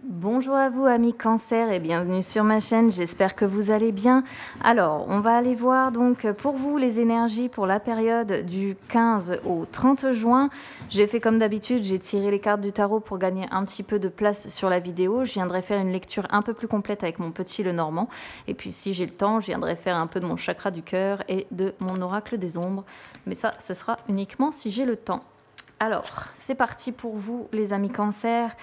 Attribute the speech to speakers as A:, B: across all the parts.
A: Bonjour à vous amis Cancer et bienvenue sur ma chaîne, j'espère que vous allez bien. Alors, on va aller voir donc pour vous les énergies pour la période du 15 au 30 juin. J'ai fait comme d'habitude, j'ai tiré les cartes du tarot pour gagner un petit peu de place sur la vidéo. Je viendrai faire une lecture un peu plus complète avec mon petit Lenormand. Et puis si j'ai le temps, je viendrai faire un peu de mon chakra du cœur et de mon oracle des ombres. Mais ça, ce sera uniquement si j'ai le temps. Alors, c'est parti pour vous les amis Cancer.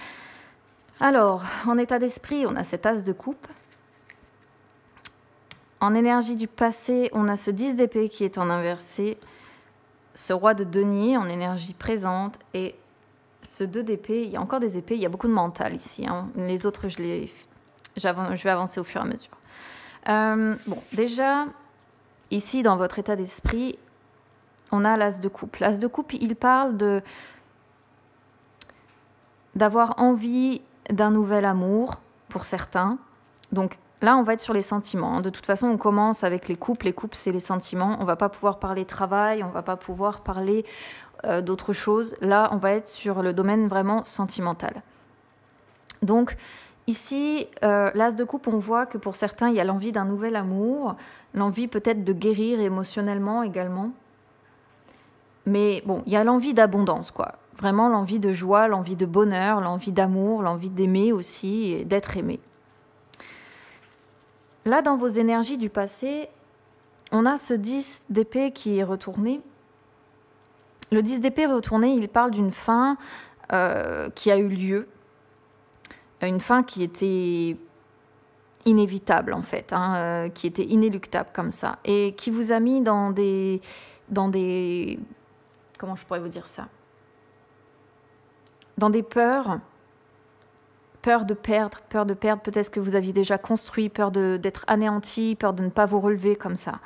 A: Alors, en état d'esprit, on a cet as de coupe. En énergie du passé, on a ce 10 d'épée qui est en inversé, ce roi de denier en énergie présente et ce 2 d'épée. Il y a encore des épées, il y a beaucoup de mental ici. Hein. Les autres, je vais avancer au fur et à mesure. Bon, déjà, ici, dans votre état d'esprit, on a l'as de coupe. L'as de coupe, il parle d'avoir envie d'un nouvel amour pour certains. Donc là, on va être sur les sentiments. De toute façon, on commence avec les couples. Les couples, c'est les sentiments. On ne va pas pouvoir parler travail, on ne va pas pouvoir parler d'autres choses. Là, on va être sur le domaine vraiment sentimental. Donc ici, l'as de coupe, on voit que pour certains, il y a l'envie d'un nouvel amour, l'envie peut-être de guérir émotionnellement également. Mais bon, il y a l'envie d'abondance, quoi. Vraiment l'envie de joie, l'envie de bonheur, l'envie d'amour, l'envie d'aimer aussi et d'être aimé. Là, dans vos énergies du passé, on a ce 10 d'épée qui est retourné. Le 10 d'épée retourné, il parle d'une fin qui a eu lieu. Une fin qui était inévitable, en fait, hein, qui était inéluctable comme ça. Et qui vous a mis dans des comment je pourrais vous dire ça? Dans des peurs, peur de perdre peut-être que vous aviez déjà construit, peur d'être anéanti, peur de ne pas vous relever comme ça.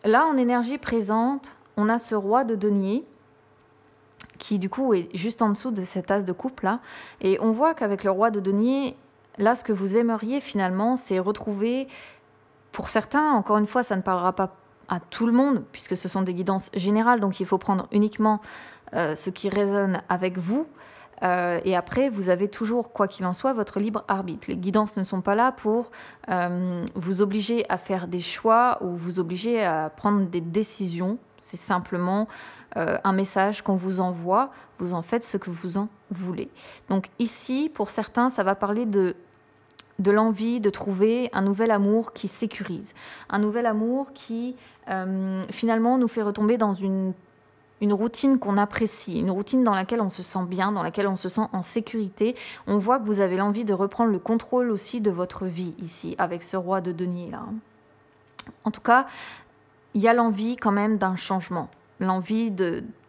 A: Là, en énergie présente, on a ce roi de denier qui du coup est juste en dessous de cet as de coupe là. Et on voit qu'avec le roi de denier, là, ce que vous aimeriez finalement, c'est retrouver, pour certains, encore une fois, ça ne parlera pas à tout le monde, puisque ce sont des guidances générales, donc il faut prendre uniquement ce qui résonne avec vous. Et après, vous avez toujours, quoi qu'il en soit, votre libre arbitre. Les guidances ne sont pas là pour vous obliger à faire des choix ou vous obliger à prendre des décisions. C'est simplement un message qu'on vous envoie. Vous en faites ce que vous en voulez. Donc ici, pour certains, ça va parler de l'envie de trouver un nouvel amour qui sécurise. Un nouvel amour qui, finalement, nous fait retomber dans une routine qu'on apprécie, une routine dans laquelle on se sent bien, dans laquelle on se sent en sécurité. On voit que vous avez l'envie de reprendre le contrôle aussi de votre vie ici, avec ce roi de denier là. En tout cas, il y a l'envie quand même d'un changement, l'envie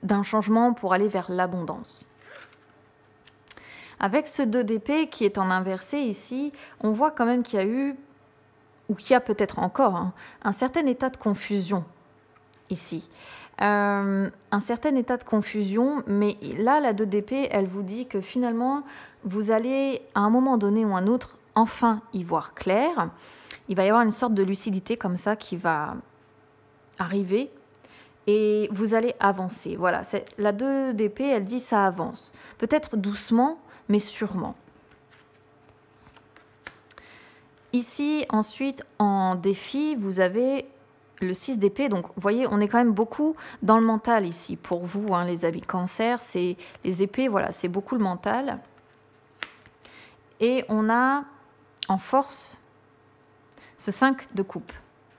A: d'un changement pour aller vers l'abondance. Avec ce 2 d'épée qui est en inversé ici, on voit quand même qu'il y a eu, ou qu'il y a peut-être encore, hein, un certain état de confusion ici. Un certain état de confusion, mais là, la 2 d'épée, elle vous dit que finalement, vous allez, à un moment donné ou un autre, enfin y voir clair. Il va y avoir une sorte de lucidité comme ça qui va arriver et vous allez avancer. Voilà, la 2 d'épée, elle dit ça avance. Peut-être doucement, mais sûrement. Ici, ensuite, en défi, vous avez le 6 d'épée. Donc, vous voyez, on est quand même beaucoup dans le mental ici. Pour vous, hein, les amis Cancer, c'est les épées, voilà, c'est beaucoup le mental. Et on a en force ce 5 de coupe.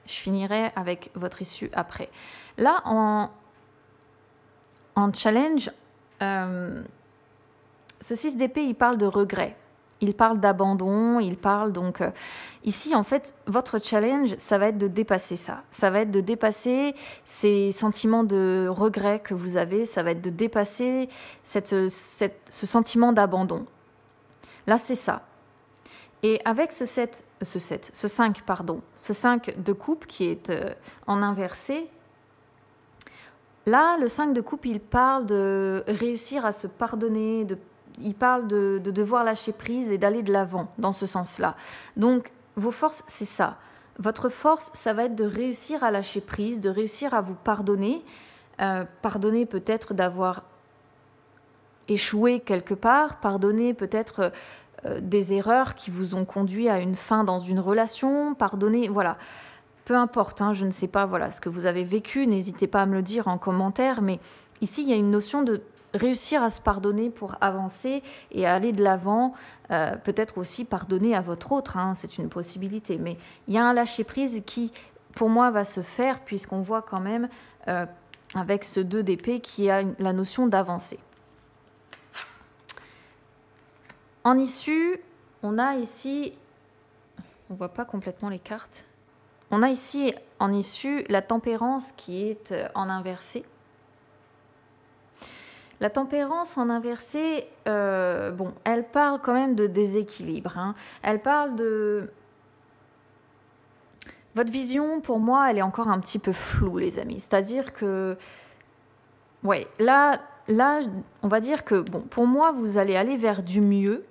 A: Je finirai avec votre issue après. Là, en challenge, ce 6 d'épée, il parle de regret. Il parle d'abandon, il parle donc... ici, en fait, votre challenge, ça va être de dépasser ça. Ça va être de dépasser ces sentiments de regret que vous avez. Ça va être de dépasser ce sentiment d'abandon. Là, c'est ça. Et avec ce 5 de coupe qui est en inversé, là, le 5 de coupe, il parle de réussir à se pardonner, il parle de devoir lâcher prise et d'aller de l'avant dans ce sens-là. Donc, vos forces, c'est ça. Votre force, ça va être de réussir à lâcher prise, de réussir à vous pardonner. Pardonner peut-être d'avoir échoué quelque part, pardonner peut-être des erreurs qui vous ont conduit à une fin dans une relation, pardonner, voilà. Peu importe, hein, je ne sais pas voilà, ce que vous avez vécu, n'hésitez pas à me le dire en commentaire, mais ici, il y a une notion de réussir à se pardonner pour avancer et à aller de l'avant, peut-être aussi pardonner à votre autre, hein, c'est une possibilité, mais il y a un lâcher-prise qui, pour moi, va se faire, puisqu'on voit quand même, avec ce 2 d'épée, qui a la notion d'avancer. En issue, on a ici, on ne voit pas complètement les cartes, on a ici en issue la tempérance qui est en inversé. La tempérance en inversé, bon, elle parle quand même de déséquilibre, hein. Elle parle de... Votre vision, pour moi, elle est encore un petit peu floue, les amis. C'est-à-dire que, ouais, là, on va dire que, bon, pour moi, vous allez aller vers du mieux,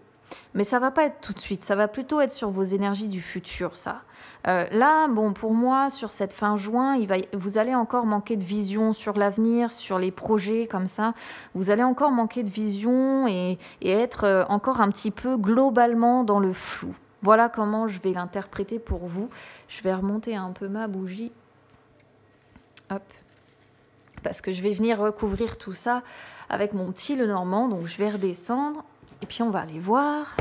A: mais ça va pas être tout de suite. Ça va plutôt être sur vos énergies du futur, ça. Là, bon, pour moi, sur cette fin juin, vous allez encore manquer de vision sur l'avenir, sur les projets comme ça. Vous allez encore manquer de vision et être encore un petit peu globalement dans le flou. Voilà comment je vais l'interpréter pour vous. Je vais remonter un peu ma bougie. Hop. Parce que je vais venir recouvrir tout ça avec mon petit Lenormand. Donc, je vais redescendre et puis on va aller voir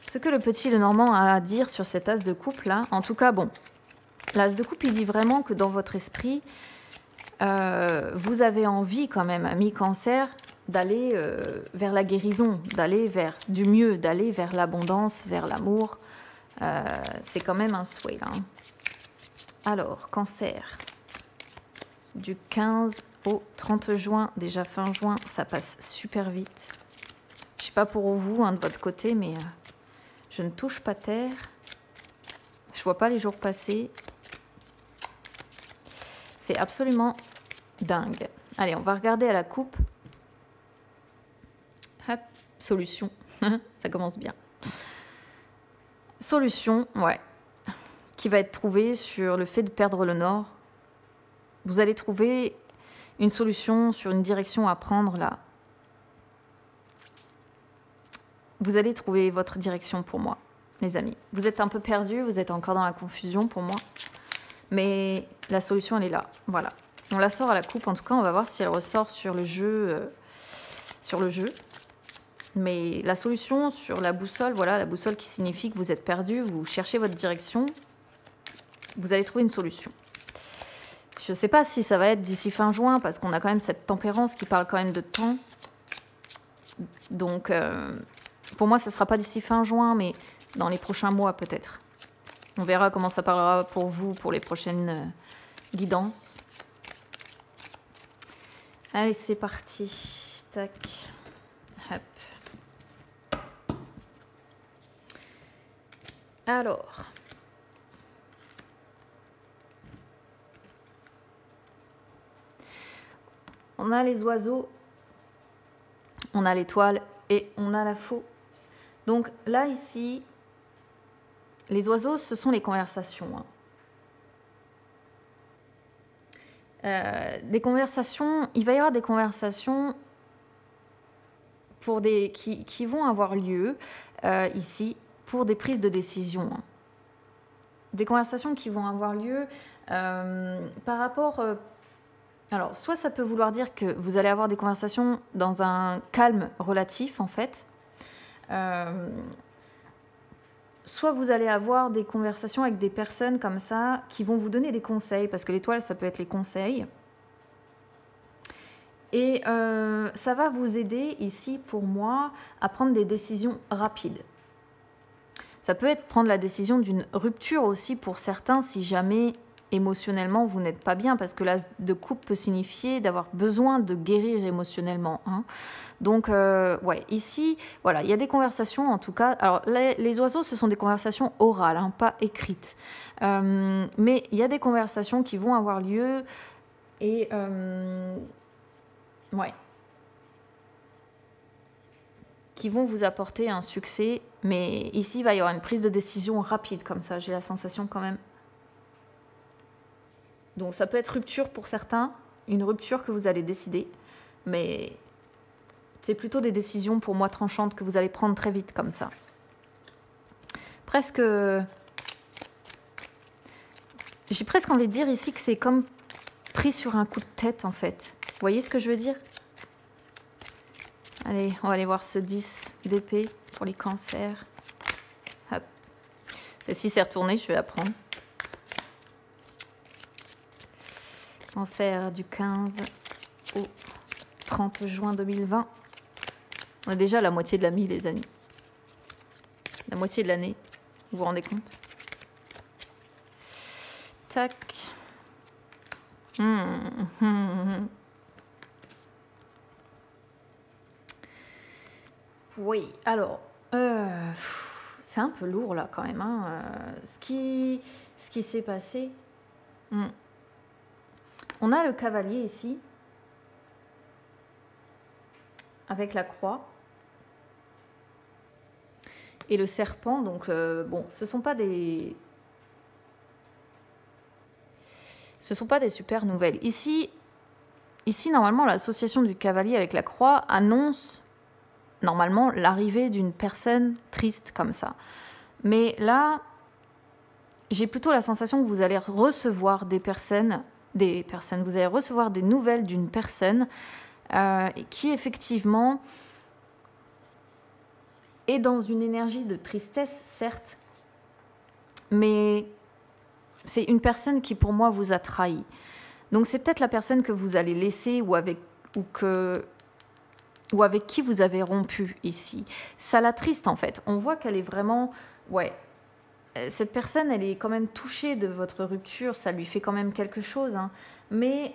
A: ce que le petit Lenormand a à dire sur cet as de coupe là. En tout cas, bon, l'as de coupe, il dit vraiment que dans votre esprit, vous avez envie quand même, ami Cancer, d'aller vers la guérison, d'aller vers du mieux, d'aller vers l'abondance, vers l'amour. C'est quand même un souhait là. Hein. Alors, Cancer, du 15 au 30 juin, déjà fin juin, ça passe super vite. Je sais pas pour vous, hein, de votre côté, mais... je ne touche pas terre. Je vois pas les jours passer. C'est absolument dingue. Allez, on va regarder à la coupe. Hop, solution. Ça commence bien. Solution, ouais. Qui va être trouvée sur le fait de perdre le nord. Vous allez trouver une solution sur une direction à prendre là. Vous allez trouver votre direction pour moi, les amis. Vous êtes un peu perdus, vous êtes encore dans la confusion pour moi. Mais la solution, elle est là. Voilà. On la sort à la coupe. En tout cas, on va voir si elle ressort sur le jeu. Mais la solution sur la boussole, voilà, la boussole qui signifie que vous êtes perdu, vous cherchez votre direction. Vous allez trouver une solution. Je ne sais pas si ça va être d'ici fin juin, parce qu'on a quand même cette tempérance qui parle quand même de temps. Donc... pour moi, ce ne sera pas d'ici fin juin, mais dans les prochains mois peut-être. On verra comment ça parlera pour vous pour les prochaines guidances. Allez, c'est parti. Tac. Hop. Alors. On a les oiseaux. On a l'étoile et on a la faux. Donc là, ici, les oiseaux, ce sont les conversations. Des conversations, il va y avoir des conversations pour qui vont avoir lieu ici pour des prises de décision. Des conversations qui vont avoir lieu par rapport... alors, soit ça peut vouloir dire que vous allez avoir des conversations dans un calme relatif, en fait. Soit vous allez avoir des conversations avec des personnes comme ça qui vont vous donner des conseils, parce que l'étoile, ça peut être les conseils. Et ça va vous aider ici, pour moi, à prendre des décisions rapides. Ça peut être prendre la décision d'une rupture aussi pour certains, si jamais émotionnellement vous n'êtes pas bien, parce que l'as de coupe peut signifier d'avoir besoin de guérir émotionnellement. Hein. Donc, ouais, ici, voilà, il y a des conversations, en tout cas. Alors, les oiseaux, ce sont des conversations orales, hein, pas écrites. Mais il y a des conversations qui vont avoir lieu et... ouais. Qui vont vous apporter un succès. Mais ici, il va y avoir une prise de décision rapide, comme ça, j'ai la sensation quand même. Donc, ça peut être rupture pour certains, une rupture que vous allez décider. mais c'est plutôt des décisions pour moi tranchantes que vous allez prendre très vite comme ça. Presque... J'ai presque envie de dire ici que c'est comme pris sur un coup de tête en fait. Vous voyez ce que je veux dire? Allez, on va aller voir ce 10 d'épée pour les cancers. Hop. Celle-ci s'est retournée, je vais la prendre. Cancer du 15 au 30 juin 2020. On est déjà à la moitié de la mi, les amis. La moitié de l'année. Vous vous rendez compte? Tac. Oui, alors, c'est un peu lourd là quand même. Hein. Ce qui s'est passé. On a le cavalier ici, avec la croix. Et le serpent, donc, bon, ce sont pas des super nouvelles. Ici, normalement, l'association du cavalier avec la croix annonce, normalement, l'arrivée d'une personne triste comme ça. Mais là, j'ai plutôt la sensation que vous allez recevoir vous allez recevoir des nouvelles d'une personne qui, effectivement, est dans une énergie de tristesse, certes, mais c'est une personne qui, pour moi, vous a trahi. Donc, c'est peut-être la personne que vous allez laisser ou avec qui vous avez rompu ici. Ça l'attriste, en fait. On voit qu'elle est vraiment... Ouais, cette personne, elle est quand même touchée de votre rupture. Ça lui fait quand même quelque chose. Hein. Mais...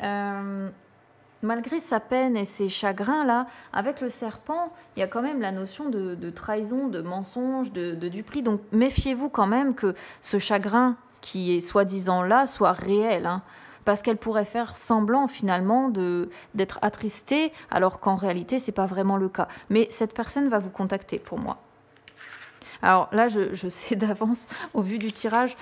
A: malgré sa peine et ses chagrins, là, avec le serpent, il y a quand même la notion de trahison, de mensonge, de duperie. Donc, méfiez-vous quand même que ce chagrin qui est soi-disant là soit réel. Hein, parce qu'elle pourrait faire semblant, finalement, d'être attristée, alors qu'en réalité, ce n'est pas vraiment le cas. Mais cette personne va vous contacter, pour moi. Alors là, je sais d'avance, au vu du tirage,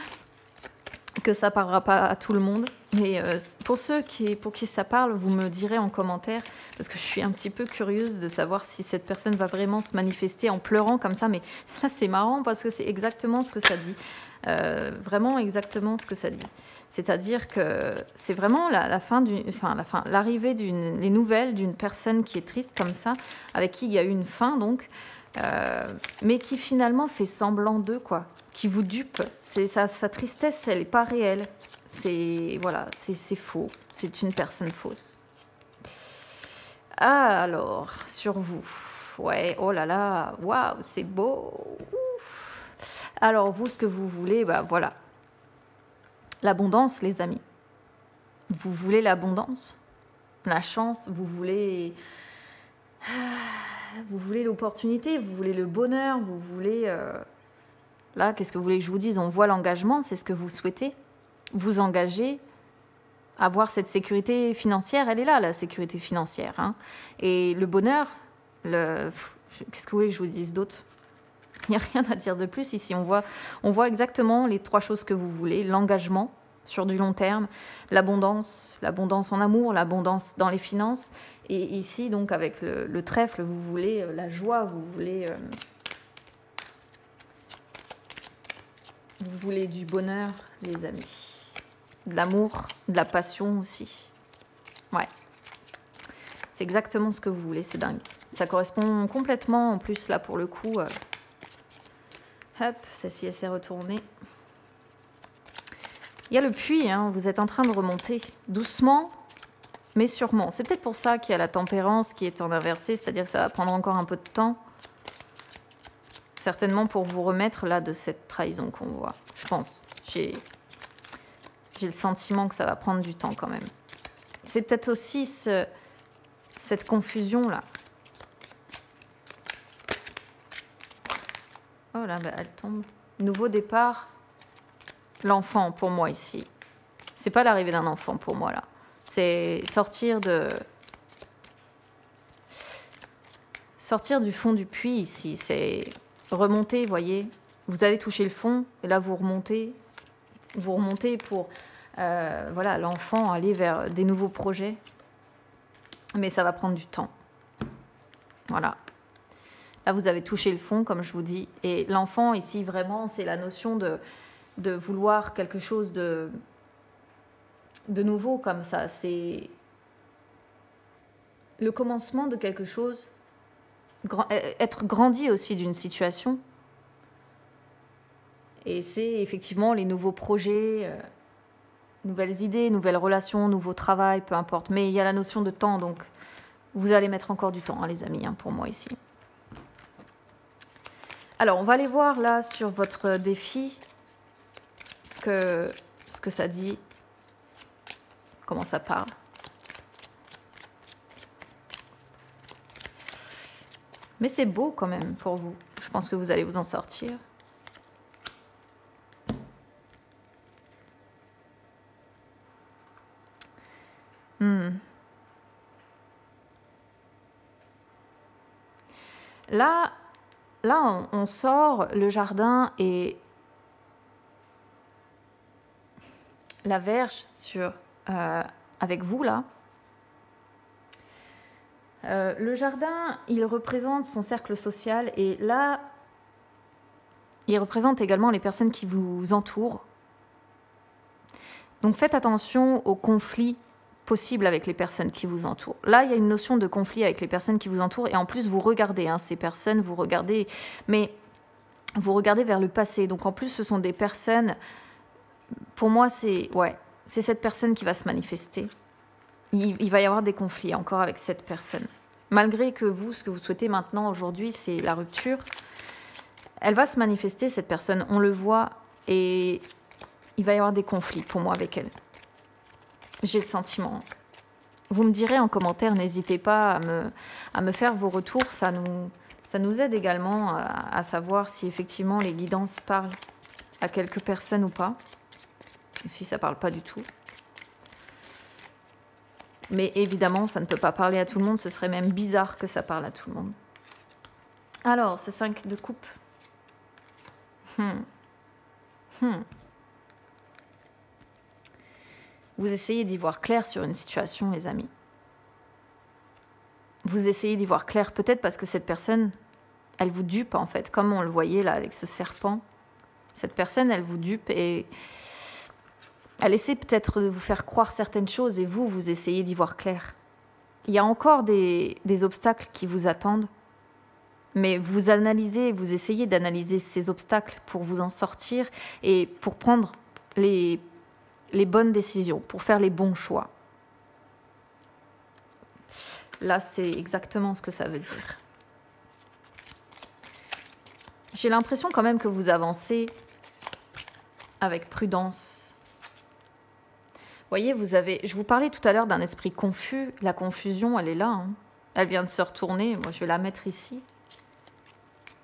A: que ça parlera pas à tout le monde, mais pour ceux pour qui ça parle, vous me direz en commentaire, parce que je suis un petit peu curieuse de savoir si cette personne va vraiment se manifester en pleurant comme ça, mais là c'est marrant parce que c'est exactement ce que ça dit, vraiment exactement ce que ça dit. C'est-à-dire que c'est vraiment l'arrivée les nouvelles d'une personne qui est triste comme ça, avec qui il y a eu une fin donc, mais qui finalement fait semblant d'eux, quoi, qui vous dupe. Sa tristesse, elle n'est pas réelle. C'est faux. C'est une personne fausse. Ah, alors, sur vous. Ouais, oh là là, waouh, c'est beau. Ouf. Alors, vous, ce que vous voulez, bah voilà. L'abondance, les amis. Vous voulez l'abondance, la chance, vous voulez l'opportunité, vous voulez le bonheur, vous voulez... Là, qu'est-ce que vous voulez que je vous dise? On voit l'engagement, c'est ce que vous souhaitez. Vous engager, avoir cette sécurité financière, elle est là, la sécurité financière. Hein. Et le bonheur, qu'est-ce que vous voulez que je vous dise d'autre? Il n'y a rien à dire de plus ici. On voit exactement les trois choses que vous voulez. L'engagement sur du long terme, l'abondance en amour, l'abondance dans les finances. Et ici, donc, avec le trèfle, vous voulez la joie, vous voulez du bonheur, les amis. De l'amour, de la passion aussi. Ouais. C'est exactement ce que vous voulez, c'est dingue. Ça correspond complètement, en plus, là, pour le coup. Hop, celle-ci, elle s'est retournée. Il y a le puits, hein, vous êtes en train de remonter doucement, mais sûrement. C'est peut-être pour ça qu'il y a la tempérance qui est en inversé, c'est-à-dire que ça va prendre encore un peu de temps. Certainement pour vous remettre là de cette trahison qu'on voit. Je pense. J'ai le sentiment que ça va prendre du temps quand même. C'est peut-être aussi cette confusion-là. Oh là, bah, elle tombe. Nouveau départ. L'enfant pour moi ici. C'est pas l'arrivée d'un enfant pour moi là. C'est sortir du fond du puits ici. C'est remonter, voyez. Vous avez touché le fond et là vous remontez. Vous remontez pour voilà, l'enfant aller vers des nouveaux projets. Mais ça va prendre du temps. Voilà. Là, vous avez touché le fond, comme je vous dis. Et l'enfant, ici, vraiment, c'est la notion de vouloir quelque chose de nouveau, comme ça. C'est le commencement de quelque chose, être grandi aussi d'une situation. Et c'est effectivement les nouveaux projets, nouvelles idées, nouvelles relations, nouveau travail, peu importe. Mais il y a la notion de temps, donc vous allez mettre encore du temps, hein, les amis, hein, pour moi ici. Alors, on va aller voir là sur votre défi ce que ça dit, comment ça parle. Mais c'est beau quand même pour vous. Je pense que vous allez vous en sortir. Là, on sort le jardin et la Vierge avec vous là. Le jardin, il représente son cercle social et là, il représente également les personnes qui vous entourent. Donc faites attention aux conflits possibles avec les personnes qui vous entourent. Là, il y a une notion de conflit avec les personnes qui vous entourent et en plus, vous regardez ces personnes, vous regardez, mais vous regardez vers le passé. Donc en plus, ce sont des personnes, pour moi, c'est cette personne qui va se manifester. Il va y avoir des conflits encore avec cette personne. Malgré que vous, ce que vous souhaitez maintenant, aujourd'hui, c'est la rupture, elle va se manifester, cette personne, on le voit, et il va y avoir des conflits pour moi avec elle. J'ai le sentiment. Vous me direz en commentaire, n'hésitez pas à me faire vos retours, ça nous aide également à savoir si effectivement les guidances parlent à quelques personnes ou pas, ou si ça ne parle pas du tout. Mais évidemment, ça ne peut pas parler à tout le monde, ce serait même bizarre que ça parle à tout le monde. Alors, ce 5 de coupe. Vous essayez d'y voir clair sur une situation, les amis. Vous essayez d'y voir clair, peut-être parce que cette personne, elle vous dupe en fait, comme on le voyait là avec ce serpent. Cette personne, elle vous dupe et elle essaie peut-être de vous faire croire certaines choses et vous essayez d'y voir clair. Il y a encore des obstacles qui vous attendent, mais vous analysez, vous essayez d'analyser ces obstacles pour vous en sortir et pour prendre les bonnes décisions, pour faire les bons choix. Là, c'est exactement ce que ça veut dire. J'ai l'impression quand même que vous avancez avec prudence. Vous voyez, je vous parlais tout à l'heure d'un esprit confus. La confusion, elle est là. Hein. Elle vient de se retourner. Moi, je vais la mettre ici.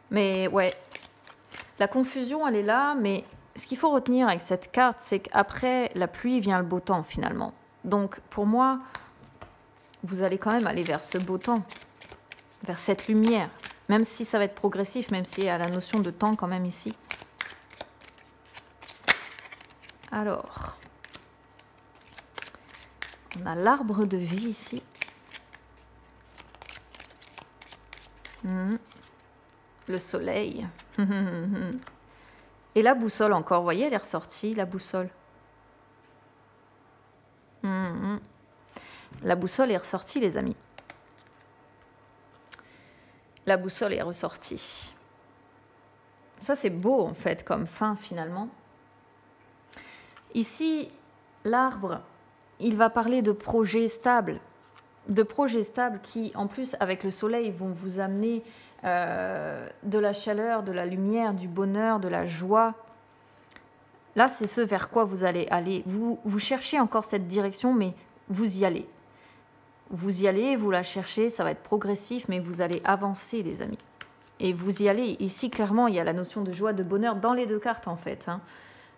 A: Mais ouais, la confusion, elle est là. Mais ce qu'il faut retenir avec cette carte, c'est qu'après la pluie vient le beau temps, finalement. Donc, pour moi, vous allez quand même aller vers ce beau temps, vers cette lumière. Même si ça va être progressif, même s'il y a la notion de temps quand même ici. Alors... on a l'arbre de vie ici. Le soleil. Et la boussole encore. Vous voyez, elle est ressortie, la boussole. La boussole est ressortie, les amis. La boussole est ressortie. Ça, c'est beau, en fait, comme fin, finalement. Ici, l'arbre... il va parler de projets stables qui, en plus, avec le soleil, vont vous amener de la chaleur, de la lumière, du bonheur, de la joie. Là, c'est ce vers quoi vous allez aller. Vous cherchez encore cette direction, mais vous y allez. Vous y allez, vous la cherchez, ça va être progressif, mais vous allez avancer, les amis. Et vous y allez. Ici, clairement, il y a la notion de joie, de bonheur dans les deux cartes, en fait, hein.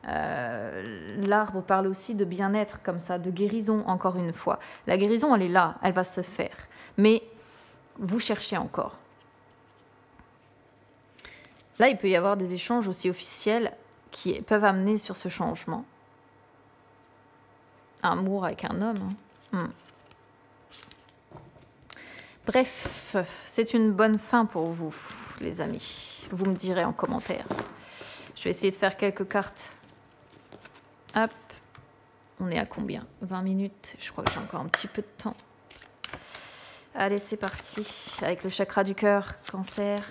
A: L'arbre parle aussi de bien-être comme ça, de guérison encore une fois. La guérison, elle est là, elle va se faire. Mais vous cherchez encore. Là, il peut y avoir des échanges aussi officiels qui peuvent amener sur ce changement. Amour avec un homme. Hein. Bref, c'est une bonne fin pour vous, les amis. Vous me direz en commentaire. Je vais essayer de faire quelques cartes. Hop. On est à combien? 20 minutes. Je crois que j'ai encore un petit peu de temps. Allez, c'est parti. Avec le chakra du cœur, Cancer.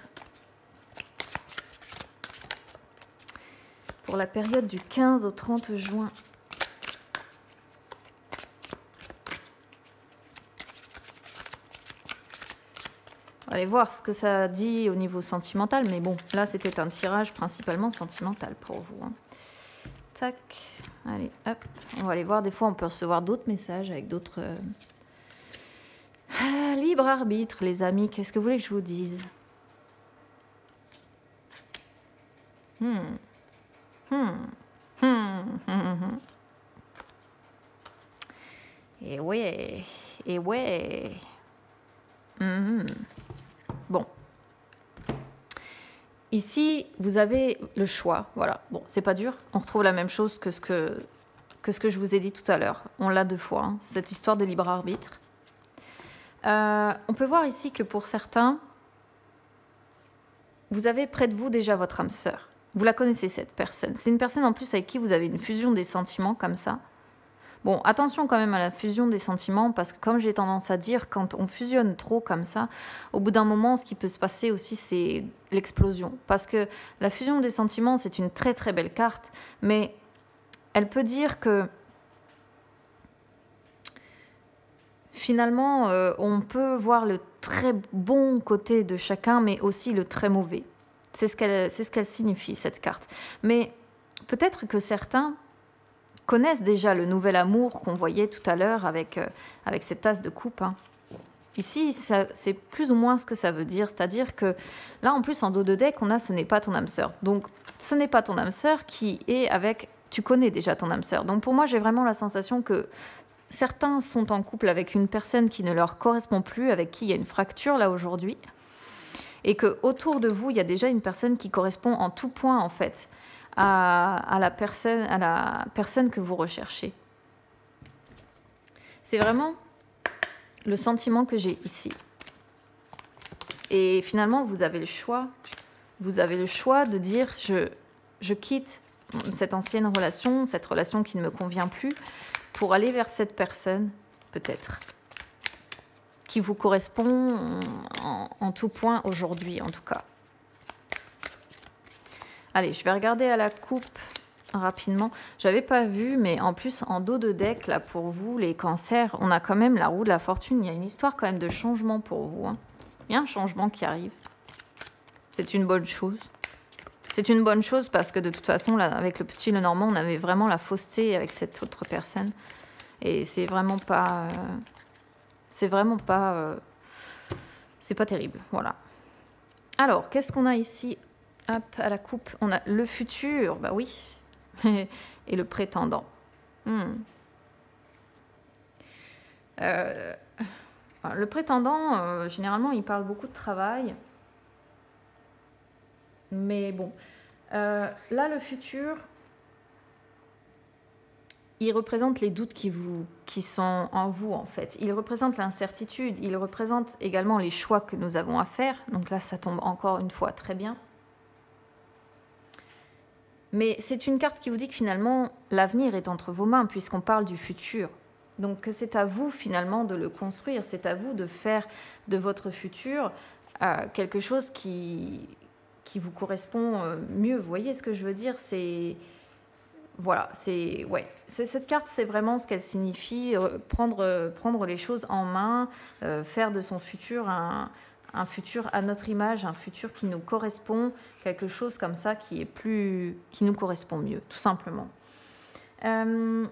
A: Pour la période du 15 au 30 juin. On va aller voir ce que ça dit au niveau sentimental. Mais bon, là, c'était un tirage principalement sentimental pour vous. Hein. Tac. Allez, hop. On va aller voir. Des fois, on peut recevoir d'autres messages avec d'autres... libre arbitre, les amis. Qu'est-ce que vous voulez que je vous dise? Et ouais, et ouais. Bon. Ici, vous avez le choix. Voilà. Bon, c'est pas dur. On retrouve la même chose que ce que je vous ai dit tout à l'heure. On l'a 2 fois, hein, cette histoire de libre arbitre. On peut voir ici que pour certains, vous avez près de vous déjà votre âme sœur. Vous la connaissez, cette personne. C'est une personne en plus avec qui vous avez une fusion des sentiments comme ça. Bon, attention quand même à la fusion des sentiments, parce que comme j'ai tendance à dire, quand on fusionne trop comme ça, au bout d'un moment, ce qui peut se passer aussi, c'est l'explosion. Parce que la fusion des sentiments, c'est une très très belle carte, mais elle peut dire que finalement, on peut voir le très bon côté de chacun, mais aussi le très mauvais. C'est ce qu'elle signifie, cette carte. Mais peut-être que certains connaissent déjà le nouvel amour qu'on voyait tout à l'heure avec cette tasse de coupe. Hein. Ici, c'est plus ou moins ce que ça veut dire. C'est-à-dire que là, en plus, en dos de deck, on a « ce n'est pas ton âme sœur ». Donc, ce n'est pas ton âme sœur qui est avec... Tu connais déjà ton âme sœur. Donc, pour moi, j'ai vraiment la sensation que certains sont en couple avec une personne qui ne leur correspond plus, avec qui il y a une fracture là aujourd'hui. Et qu'autour de vous, il y a déjà une personne qui correspond en tout point, en fait, à la personne que vous recherchez. C'est vraiment le sentiment que j'ai ici. Et finalement, vous avez le choix. Vous avez le choix de dire je quitte cette ancienne relation, cette relation qui ne me convient plus, pour aller vers cette personne, peut-être, qui vous correspond en tout point aujourd'hui, en tout cas. Allez, je vais regarder à la coupe rapidement. J'avais pas vu, mais en plus, en dos de deck, là, pour vous, les cancers, on a quand même la roue de la fortune. Il y a une histoire quand même de changement pour vous. Hein. Il y a un changement qui arrive. C'est une bonne chose. C'est une bonne chose parce que de toute façon, là, avec le petit Lenormand, on avait vraiment la fausseté avec cette autre personne. Et c'est vraiment pas... c'est pas terrible, voilà. Alors, qu'est-ce qu'on a ici? Hop, à la coupe, on a le futur, bah oui, et le prétendant. Le prétendant, généralement, il parle beaucoup de travail. Mais bon, là, le futur, il représente les doutes qui sont en vous, en fait. Il représente l'incertitude, il représente également les choix que nous avons à faire. Donc là, ça tombe encore une fois très bien. Mais c'est une carte qui vous dit que finalement, l'avenir est entre vos mains, puisqu'on parle du futur. Donc c'est à vous, finalement, de le construire. C'est à vous de faire de votre futur quelque chose qui vous correspond mieux. Vous voyez ce que je veux dire? Voilà, cette carte, c'est vraiment ce qu'elle signifie, prendre les choses en main, faire de son futur un futur à notre image, un futur qui nous correspond, quelque chose comme ça qui nous correspond mieux, tout simplement. Là,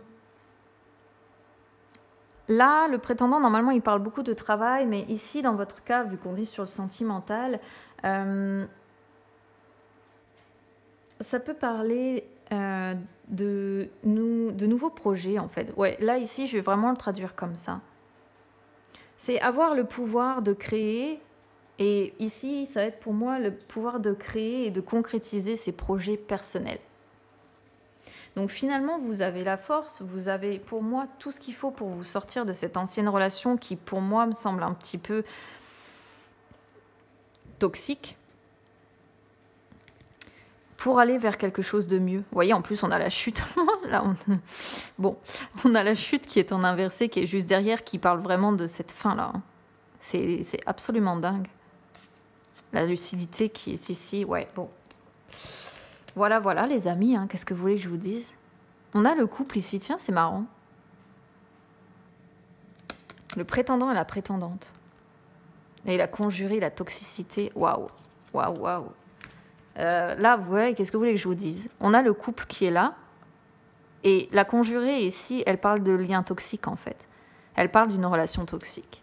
A: le prétendant, normalement, il parle beaucoup de travail, mais ici, dans votre cas, vu qu'on est sur le sentimental, ça peut parler de nouveaux projets, en fait. Ouais, là, ici, je vais vraiment le traduire comme ça. C'est avoir le pouvoir de créer, et ici, ça va être pour moi le pouvoir de créer et de concrétiser ses projets personnels. Donc finalement, vous avez la force, vous avez pour moi tout ce qu'il faut pour vous sortir de cette ancienne relation qui, pour moi, me semble un petit peu toxique pour aller vers quelque chose de mieux. Vous voyez, en plus, on a la chute. Là, bon, on a la chute qui est en inversé, qui est juste derrière, qui parle vraiment de cette fin-là. C'est absolument dingue. La lucidité qui est ici, ouais, bon. Voilà, voilà, les amis, hein, qu'est-ce que vous voulez que je vous dise? On a le couple ici, tiens, c'est marrant. Le prétendant et la prétendante. Et il a conjuré la toxicité. Waouh, waouh, waouh. Là, vous voyez, qu'est-ce que vous voulez que je vous dise? On a le couple qui est là. Et la conjurée, ici, elle parle de lien toxique, en fait. Elle parle d'une relation toxique.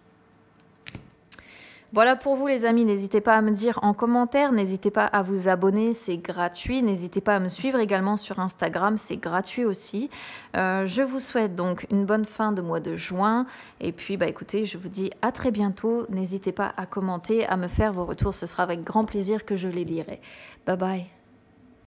A: Voilà pour vous les amis, n'hésitez pas à me dire en commentaire, n'hésitez pas à vous abonner, c'est gratuit, n'hésitez pas à me suivre également sur Instagram, c'est gratuit aussi. Je vous souhaite donc une bonne fin de mois de juin et puis bah écoutez, je vous dis à très bientôt, n'hésitez pas à commenter, à me faire vos retours, ce sera avec grand plaisir que je les lirai. Bye bye.